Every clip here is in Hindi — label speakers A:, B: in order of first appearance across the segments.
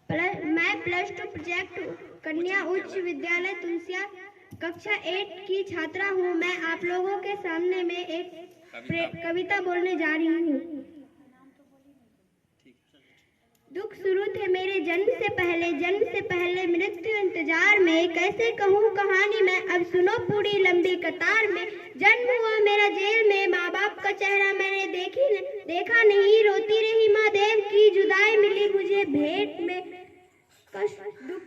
A: मैं +2 प्रोजेक्ट कन्या उच्च विद्यालय तुलसिया कक्षा 8 की छात्रा हूँ। मैं आप लोगों के सामने में एक कविता बोलने जा रही हूँ। दुख शुरू थे मेरे जन्म से पहले मृत्यु इंतजार में। कैसे कहूँ कहानी मैं, अब सुनो पूरी लंबी कतार में। जन्म हुआ मेरा जेल में, माँ बाप का चेहरा मैंने देखा नहीं। रोती रही माँ, देव की जुदाई मिली मुझे भेंट में। कष्ट दुख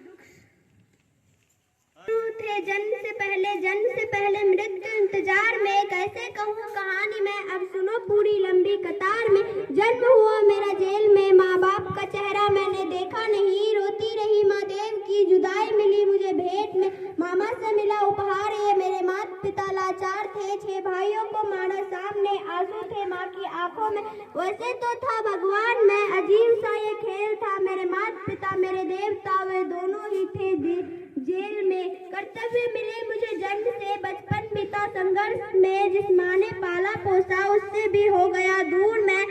A: थे जन्म से पहले मृत्यु इंतजार में। कैसे कहूँ कहानी मैं, अब सुनो पूरी लंबी कतार में। जन्म हुआ मेरा जेल में, माँ बाप का चेहरा मैंने देखा नहीं। रोती रही माँ, देव की जुदाई मिली मुझे भेंट में। मामा से मिला उपहार ये, मेरे माता पिता लाचार थे। 6 भाइयों को मारा सामने, आंसू थे माँ की आंखों में। वैसे तो था भगवान मैं, अजीब सा ये खेल था। मेरे माता पिता मेरे देवता, वे दोनों ही थे जेल में। कर्तव्य मिले मुझे जन्म से, बचपन बीता संघर्ष में। जिस माँ ने पाला पोसा उससे भी हो गया दूर मैं।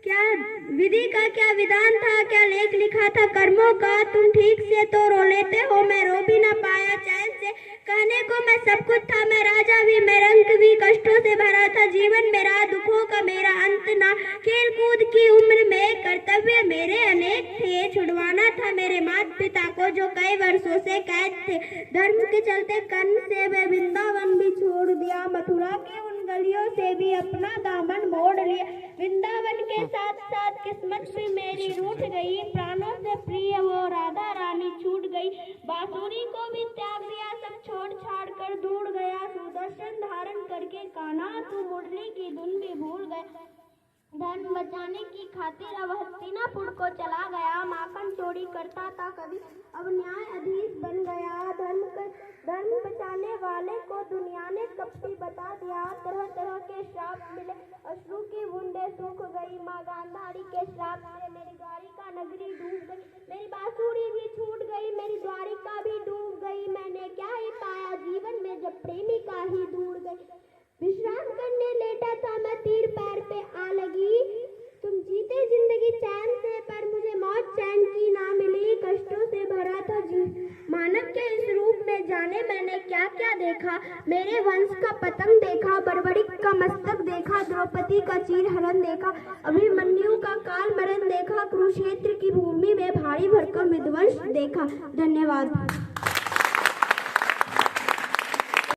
A: क्या विधि का क्या विधान था, क्या लेख लिखा था कर्मों का। तुम ठीक से तो रो लेते हो, मैं रो भी ना पाया चैन से। कहने को मैं सब कुछ था, मैं राजा भी, मैं रंग भी। कष्टों से भरा था जीवन मेरा, दुखों का मेरा अंत ना। खेल कूद की उम्र में कर्तव्य मेरे अनेक थे। छुड़वाना था मेरे माता पिता को जो कई वर्षों से कैद थे। धर्म के चलते कर्ण से वे वृंदावन भी छोड़ दिया। मथुरा के उन गलियों से भी अपना दामन मोड़ लिया। वृंदावन के साथ साथ किस्मत भी मेरी रूठ गई। प्राणों से प्रिय वो राधा रानी छूट गई। बांसुरी को भी त्याग दिया, सब छोड़ छाड़ कर दूर गया। सुदर्शन धारण करके कान्हा तू मुरली की धुन भी भूल गए। धर्म बचाने की खातिर अब हस्तिनापुर को चला गया। माखन चोरी करता था कभी, अब न्यायाधीश बन गया। धर्म बचाने वाले को दुनिया ने कपटी बता दिया। तरह तरह के श्राप मिले, अश्रु की बूंदे सूख गई। माँ गांधारी के श्राप से मेरी द्वारिका नगरी डूब गई। मेरी बांसुरी भी छूट गई, मेरी द्वारिका भी डूब गई। मैंने क्या ही पाया जीवन में जब प्रेमिका ही दूर गई। विश्राम करने लेटा था मैं, तीर पैर पे आ लगी। तुम जीते जिंदगी चैन से, पर मुझे मौत चैन की ना मिली। कष्टों से भरा था मानव के इस रूप में, जाने मैंने क्या क्या देखा। मेरे वंश का पतन देखा, बड़बड़ी का मस्तक देखा। द्रौपदी का चीरहरण देखा, अभिमन्यु का काल मरण देखा। कुरुक्षेत्र की भूमि में भारी भरकम विध्वंस देखा। धन्यवाद।